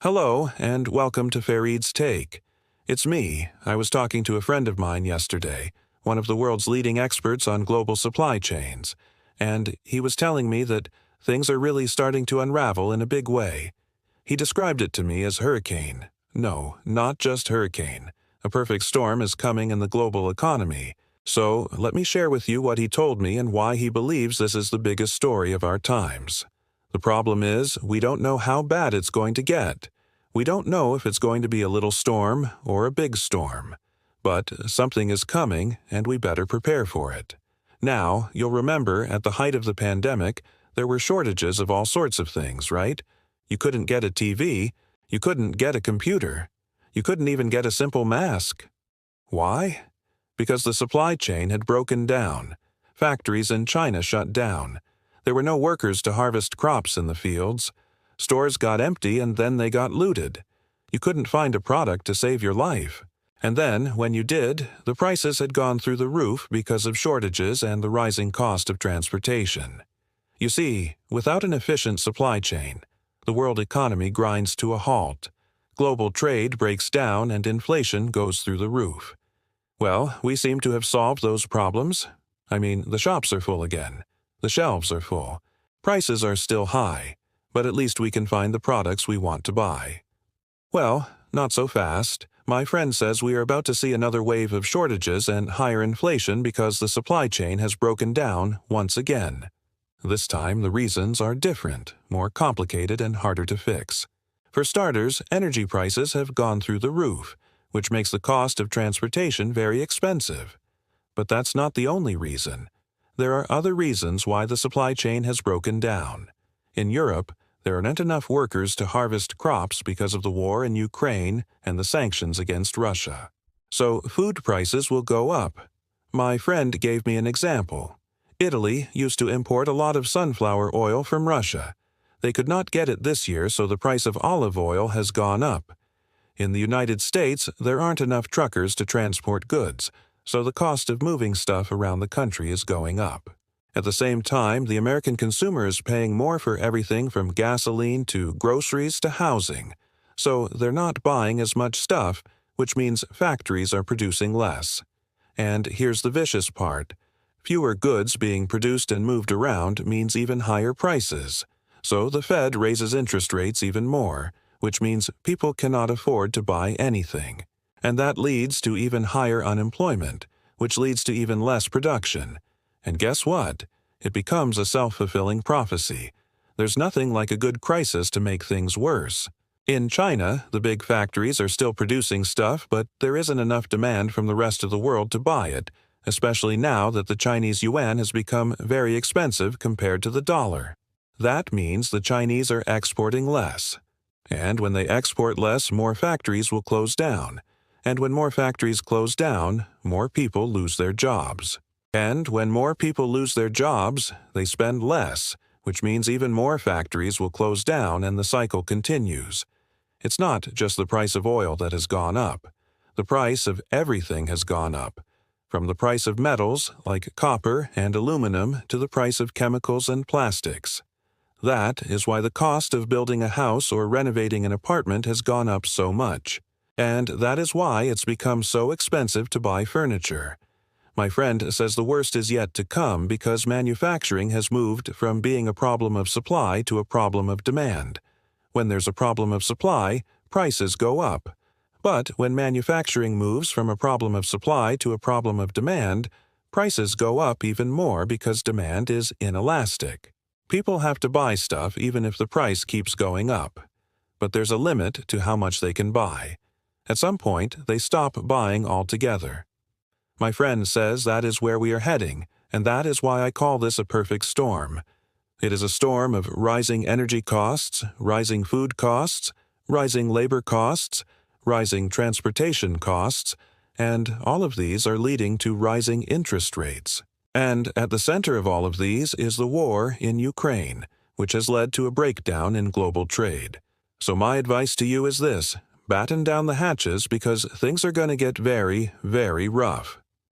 Hello, and welcome to Fareed's Take. It's me. I was talking to a friend of mine yesterday, one of the world's leading experts on global supply chains, and he was telling me that things are really starting to unravel in a big way. He described it to me as hurricane. No, not just hurricane. A perfect storm is coming in the global economy. So, let me share with you what he told me and why he believes this is the biggest story of our times. The problem is, we don't know how bad it's going to get. We don't know if it's going to be a little storm or a big storm. But something is coming, and we better prepare for it. Now, you'll remember, at the height of the pandemic, there were shortages of all sorts of things, right? You couldn't get a TV. You couldn't get a computer. You couldn't even get a simple mask. Why? Because the supply chain had broken down. Factories in China shut down. There were no workers to harvest crops in the fields. Stores got empty and then they got looted. You couldn't find a product to save your life. And then, when you did, the prices had gone through the roof because of shortages and the rising cost of transportation. You see, without an efficient supply chain, the world economy grinds to a halt. Global trade breaks down and inflation goes through the roof. Well, we seem to have solved those problems. The shops are full again. The shelves are full. Prices are still high, but at least we can find the products we want to buy. Well, not so fast. My friend says we are about to see another wave of shortages and higher inflation because the supply chain has broken down once again. This time, the reasons are different, more complicated, and harder to fix. For starters, energy prices have gone through the roof, which makes the cost of transportation very expensive. But that's not the only reason. There are other reasons why the supply chain has broken down. In Europe, there aren't enough workers to harvest crops because of the war in Ukraine and the sanctions against Russia. So food prices will go up. My friend gave me an example. Italy used to import a lot of sunflower oil from Russia. They could not get it this year, so the price of olive oil has gone up. In the United States, there aren't enough truckers to transport goods, so the cost of moving stuff around the country is going up. At the same time, the American consumer is paying more for everything from gasoline to groceries to housing, so they're not buying as much stuff, which means factories are producing less. And here's the vicious part. Fewer goods being produced and moved around means even higher prices. So the Fed raises interest rates even more, which means people cannot afford to buy anything. And that leads to even higher unemployment, which leads to even less production. And guess what? It becomes a self-fulfilling prophecy. There's nothing like a good crisis to make things worse. In China, the big factories are still producing stuff, but there isn't enough demand from the rest of the world to buy it, especially now that the Chinese yuan has become very expensive compared to the dollar. That means the Chinese are exporting less. And when they export less, more factories will close down. And when more factories close down, more people lose their jobs. And when more people lose their jobs, they spend less, which means even more factories will close down and the cycle continues. It's not just the price of oil that has gone up. The price of everything has gone up, from the price of metals like copper and aluminum to the price of chemicals and plastics. That is why the cost of building a house or renovating an apartment has gone up so much. And that is why it's become so expensive to buy furniture. My friend says the worst is yet to come because manufacturing has moved from being a problem of supply to a problem of demand. When there's a problem of supply, prices go up. But when manufacturing moves from a problem of supply to a problem of demand, prices go up even more because demand is inelastic. People have to buy stuff even if the price keeps going up. But there's a limit to how much they can buy. At some point, they stop buying altogether. My friend says that is where we are heading, and that is why I call this a perfect storm. It is a storm of rising energy costs, rising food costs, rising labor costs, rising transportation costs, and all of these are leading to rising interest rates. And at the center of all of these is the war in Ukraine, which has led to a breakdown in global trade. So my advice to you is this: batten down the hatches because things are going to get very, very rough.